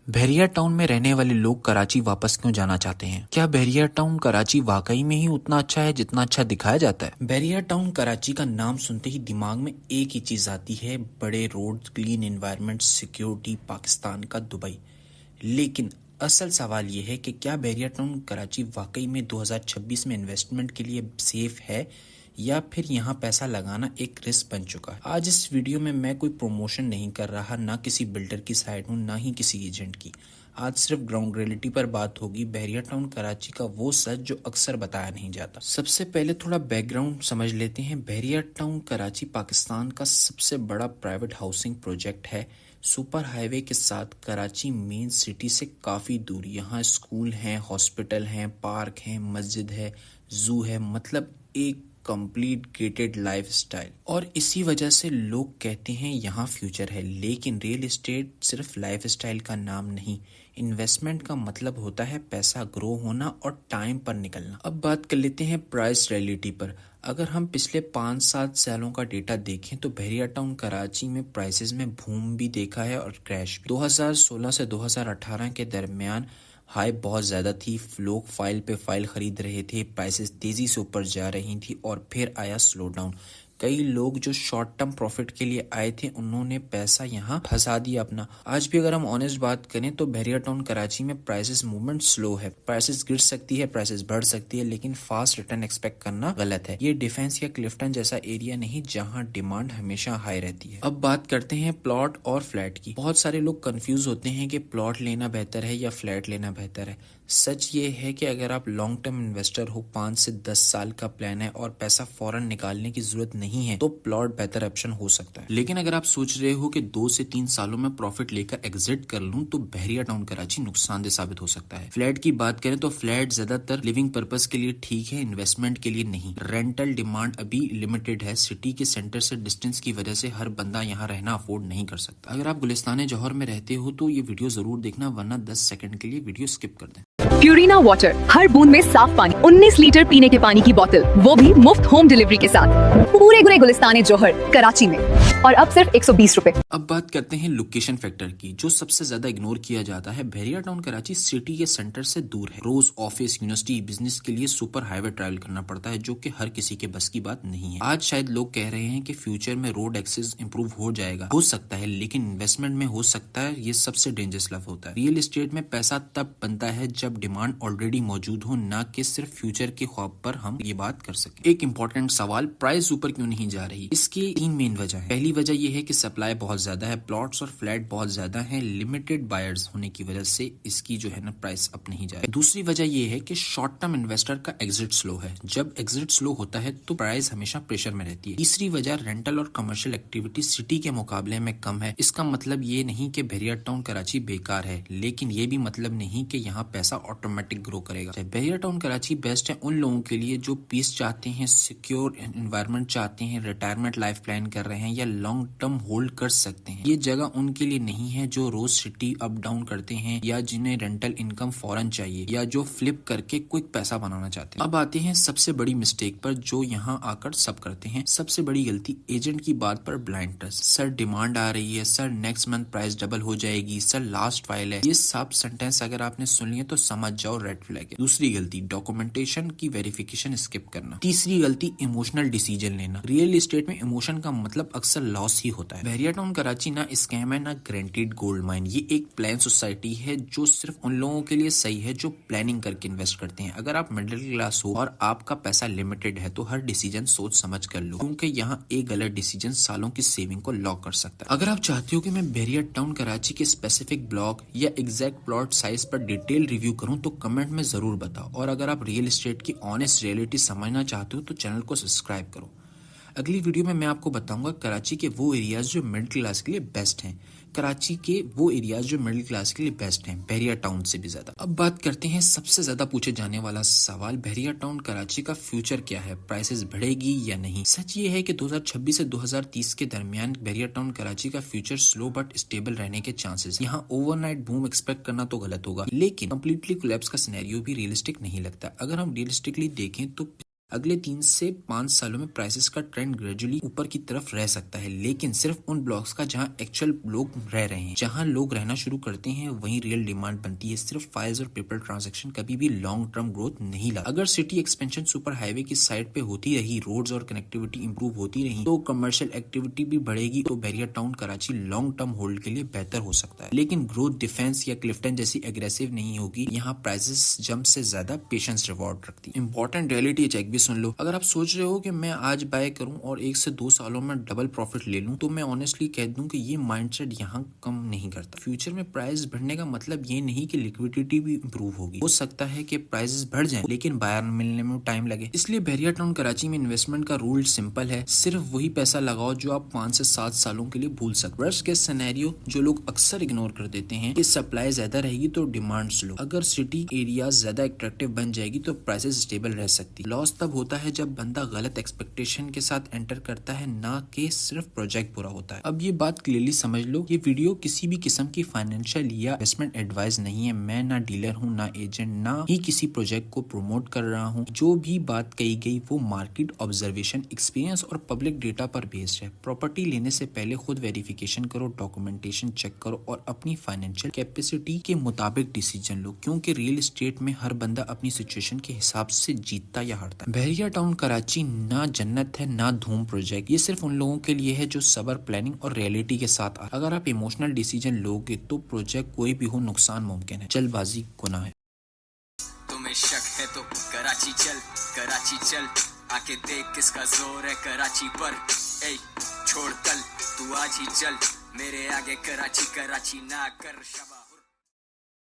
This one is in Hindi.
बहरिया टाउन में रहने वाले लोग कराची वापस क्यों जाना चाहते हैं? क्या बहरिया टाउन कराची वाकई में ही उतना अच्छा है जितना अच्छा दिखाया जाता है? बहरिया टाउन कराची का नाम सुनते ही दिमाग में एक ही चीज आती है, बड़े road, clean environment, security, Pakistan का दुबई। लेकिन असल सवाल ये है कि क्या बहरिया टाउन कराची वाकई में 2026 में इन्वेस्टमेंट के लिए सेफ है या फिर यहाँ पैसा लगाना एक रिस्क बन चुका है। आज इस वीडियो में मैं कोई प्रमोशन नहीं कर रहा, ना किसी बिल्डर की साइड हूँ, ना ही किसी एजेंट की। आज सिर्फ ग्राउंड रियलिटी पर बात होगी, बहरिया टाउन कराची का वो सच जो अक्सर बताया नहीं जाता। सबसे पहले थोड़ा बैकग्राउंड समझ लेते हैं। बहरिया टाउन कराची पाकिस्तान का सबसे बड़ा प्राइवेट हाउसिंग प्रोजेक्ट है। सुपर हाईवे के साथ कराची मेन सिटी से काफी दूर। यहाँ स्कूल हैं, हॉस्पिटल हैं, पार्क हैं, मस्जिद है, जू है, मतलब एक कंप्लीट गेटेड लाइफ स्टाइल। और इसी वजह से लोग कहते हैं यहाँ फ्यूचर है। लेकिन रियल एस्टेट सिर्फ लाइफ स्टाइल का नाम नहीं, इन्वेस्टमेंट का मतलब होता है पैसा ग्रो होना और टाइम पर निकलना। अब बात कर लेते हैं प्राइस रियलिटी पर। अगर हम पिछले 5-7 सालों का डेटा देखें तो बहरिया टाउन कराची में प्राइसेस में बूम भी देखा है और क्रैश भी। 2016 से 2018 के दरमियान हाइप बहुत ज्यादा थी, लोग फाइल पे फाइल खरीद रहे थे, प्राइसेस तेजी से ऊपर जा रही थी और फिर आया स्लो डाउन। कई लोग जो शॉर्ट टर्म प्रॉफिट के लिए आए थे उन्होंने पैसा यहाँ फंसा दिया अपना। आज भी अगर हम ऑनेस्ट बात करें तो बहरिया टाउन कराची में प्राइसेस मूवमेंट स्लो है। प्राइसेस गिर सकती है, प्राइसेस बढ़ सकती है, लेकिन फास्ट रिटर्न एक्सपेक्ट करना गलत है। ये डिफेंस या क्लिफ्टन जैसा एरिया नहीं जहाँ डिमांड हमेशा हाई रहती है। अब बात करते हैं प्लॉट और फ्लैट की। बहुत सारे लोग कंफ्यूज होते हैं कि प्लॉट लेना बेहतर है या फ्लैट लेना बेहतर है। सच ये है कि अगर आप लॉन्ग टर्म इन्वेस्टर हो, 5 से 10 साल का प्लान है और पैसा फौरन निकालने की जरूरत नहीं है, तो प्लॉट बेहतर ऑप्शन हो सकता है। लेकिन अगर आप सोच रहे हो कि 2 से 3 सालों में प्रॉफिट लेकर एग्जिट कर लूं, तो बहरिया टाउन कराची नुकसानदेह साबित हो सकता है। फ्लैट की बात करें तो फ्लैट ज्यादातर लिविंग पर्पज के लिए ठीक है, इन्वेस्टमेंट के लिए नहीं। रेंटल डिमांड अभी लिमिटेड है। सिटी के सेंटर से डिस्टेंस की वजह से हर बंदा यहाँ रहना अफोर्ड नहीं कर सकता। अगर आप गुलिस्तान जौहर में रहते हो तो ये वीडियो जरूर देखना, वरना 10 सेकंड के लिए वीडियो स्किप कर दें। प्यूरिना वाटर, हर बूंद में साफ पानी। 19 लीटर पीने के पानी की बोतल, वो भी मुफ्त होम डिलीवरी के साथ, पूरे गुलिस्तान जौहर कराची में, और अब सिर्फ 120 रुपए। अब बात करते हैं लोकेशन फैक्टर की, जो सबसे ज्यादा इग्नोर किया जाता है। बहरिया टाउन कराची सिटी के सेंटर से दूर है। रोज ऑफिस, यूनिवर्सिटी, बिजनेस के लिए सुपर हाईवे ट्रैवल करना पड़ता है, जो कि हर किसी के बस की बात नहीं है। आज शायद लोग कह रहे हैं कि फ्यूचर में रोड एक्सेस इंप्रूव हो जाएगा, हो सकता है, लेकिन इन्वेस्टमेंट में हो सकता है ये सबसे डेंजरस लव होता है। रियल एस्टेट में पैसा तब बनता है जब डिमांड ऑलरेडी मौजूद हो, ना कि सिर्फ फ्यूचर के ख्वाब पर हम ये बात कर सके। एक इंपॉर्टेंट सवाल, प्राइस ऊपर क्यों नहीं जा रही? इसकी 3 मेन वजह है। पहली वजह ये है कि सप्लाई बहुत ज्यादा है, प्लॉट्स और फ्लैट बहुत ज्यादा हैं, लिमिटेड बायर्स होने की वजह से इसकी जो है ना प्राइस अप नहीं जाए। दूसरी वजह ये है कि शॉर्ट टर्म इन्वेस्टर का एग्जिट स्लो है। जब एग्जिट स्लो होता है तो प्राइस हमेशा प्रेशर में रहती है। तीसरी वजह, रेंटल और कमर्शियल एक्टिविटी सिटी के मुकाबले में कम है। इसका मतलब ये नहीं कि बहरिया टाउन कराची बेकार है, लेकिन ये भी मतलब नहीं कि यहाँ पैसा ऑटोमेटिक ग्रो करेगा। बहरिया टाउन कराची बेस्ट है उन लोगों के लिए जो पीस चाहते हैं, सिक्योर एनवायरनमेंट चाहते हैं, रिटायरमेंट लाइफ प्लान कर रहे हैं या लॉन्ग टर्म होल्ड कर सकते हैं। ये जगह उनके लिए नहीं है जो रोज सिटी अप डाउन करते हैं या जिन्हें रेंटल इनकम फौरन चाहिए या जो फ्लिप करके क्विक पैसा बनाना चाहते हैं। अब आते हैं सबसे बड़ी मिस्टेक पर जो यहाँ आकर सब करते हैं। सबसे बड़ी गलती, एजेंट की बात पर ब्लाइंड ट्रस्ट। सर डिमांड आ रही है, sir next month price double हो जाएगी, सर लास्ट फाइल है। ये सब सेंटेंस अगर आपने सुन लिए तो समझ जाओ रेड फ्लैग है। दूसरी गलती, डॉक्यूमेंटेशन की वेरिफिकेशन स्किप करना। तीसरी गलती, इमोशनल डिसीजन लेना। रियल एस्टेट में इमोशन का मतलब अक्सर लॉस ही होता है। बहरिया टाउन कराची ना स्कैम है, ना ग्रेंटेड गोल्ड माइन। ये एक प्लान सोसाइटी है जो सिर्फ उन लोगों के लिए सही है जो प्लानिंग करके इन्वेस्ट करते हैं। अगर आप मिडिल क्लास हो और आपका पैसा लिमिटेड है तो हर डिसीजन सोच समझ कर लो, क्योंकि यहाँ एक गलत डिसीजन सालों की सेविंग को लॉक कर सकता है। अगर आप चाहते हो कि मैं बहरिया टाउन कराची के स्पेसिफिक ब्लॉक या एग्जैक्ट प्लॉट साइज पर डिटेल रिव्यू करूं तो कमेंट में जरूर बताओ। और अगर आप रियल एस्टेट की ऑनेस्ट रियलिटी समझना चाहते हो तो चैनल को सब्सक्राइब करो। अगली वीडियो में मैं आपको बताऊंगा कराची के वो एरियाज जो मिडिल क्लास के लिए बेस्ट हैं। कराची के वो एरियाज जो मिडिल क्लास के लिए बेस्ट हैं, बहरिया टाउन से भी ज्यादा। अब बात करते हैं सबसे ज्यादा पूछे जाने वाला सवाल, बहरिया टाउन कराची का फ्यूचर क्या है? प्राइसेस बढ़ेगी या नहीं? सच ये है कि 2026 से 2030 के दरमियान बहरिया टाउन कराची का फ्यूचर स्लो बट स्टेबल रहने के चांसेस। यहाँ ओवरनाइट बूम एक्सपेक्ट करना तो गलत होगा, लेकिन कम्प्लीटली कोलैप्स का सिनेरियो भी रियलिस्टिक नहीं लगता। अगर हम रियलिस्टिकली देखें तो अगले 3 से 5 सालों में प्राइसेस का ट्रेंड ग्रेजुअली ऊपर की तरफ रह सकता है, लेकिन सिर्फ उन ब्लॉक्स का जहां एक्चुअल लोग रह रहे हैं। जहां लोग रहना शुरू करते हैं वहीं रियल डिमांड बनती है। सिर्फ फाइल्स और पेपर ट्रांजैक्शन कभी भी लॉन्ग टर्म ग्रोथ नहीं लाता। अगर सिटी एक्सपेंशन सुपर हाईवे की साइड पे होती रही, रोड्स और कनेक्टिविटी इंप्रूव होती रही, तो कमर्शियल एक्टिविटी भी बढ़ेगी, तो barrier town Karachi long term hold के लिए बेहतर हो सकता है। लेकिन ग्रोथ डिफेंस या क्लिफ्टन जैसी एग्रेसिव नहीं होगी। यहाँ प्राइसेस जंप से ज्यादा पेशेंस रिवॉर्ड रखती है। इंपॉर्टेंट रियलिटी चेक भी सुन लो। अगर आप सोच रहे हो कि मैं आज बाय करूं और 1 से 2 सालों में डबल प्रॉफिट ले लूं, तो मैं ऑनेस्टली कह दूं कि ये माइंडसेट यहाँ कम नहीं करता। फ्यूचर में प्राइस बढ़ने का मतलब ये नहीं कि लिक्विडिटी भी इंप्रूव होगी। हो सकता है कि प्राइसेस बढ़ जाएं, लेकिन बायर मिलने में टाइम लगे। इसलिए बैरियर टाउन कराची में इन्वेस्टमेंट का रूल सिंपल है, सिर्फ वही पैसा लगाओ जो आप 5 से 7 सालों के लिए भूल सकते। वर्स्ट केस सिनेरियो जो लोग अक्सर इग्नोर कर देते हैं कि सप्लाई ज्यादा रहेगी तो डिमांड स्लो। अगर सिटी एरिया ज्यादा अट्रैक्टिव बन जाएगी तो प्राइसेस स्टेबल रह सकती। लॉस तब होता है जब बंदा गलत एक्सपेक्टेशन के साथ एंटर करता है, ना कि सिर्फ प्रोजेक्ट पूरा होता है। अब ये बात क्लियरली समझ लो, ये वीडियो किसी भी किस्म की फाइनेंशियल या इन्वेस्टमेंट एडवाइस नहीं है। मैं ना डीलर हूँ, ना एजेंट, ना ही किसी प्रोजेक्ट को प्रमोट कर रहा हूँ। जो भी बात कही गई वो मार्केट ऑब्जर्वेशन, एक्सपीरियंस और पब्लिक डेटा पर बेस्ड है। प्रॉपर्टी लेने से पहले खुद वेरिफिकेशन करो, डॉक्यूमेंटेशन चेक करो और अपनी फाइनेंशियल कैपेसिटी के मुताबिक डिसीजन लो, क्योंकि रियल एस्टेट में हर बंदा अपनी सिचुएशन के हिसाब से जीतता या हारता है। बैरियर टाउन कराची ना जन्नत है ना धूम प्रोजेक्ट। ये सिर्फ उन लोगों के लिए है जो सबर, प्लानिंग और रियलिटी के साथ आ। अगर आप इमोशनल डिसीजन लोगे तो प्रोजेक्ट कोई भी हो नुकसान मुमकिन है। जल्दबाजी गुनाह है। तुम्हें शक है तो कराची चल, कराची चल, आके देख किसका जोर है कराची पर। ए छोड़ कल, तू आज ही चल, मेरे आगे कराची, कराची ना कर शबा।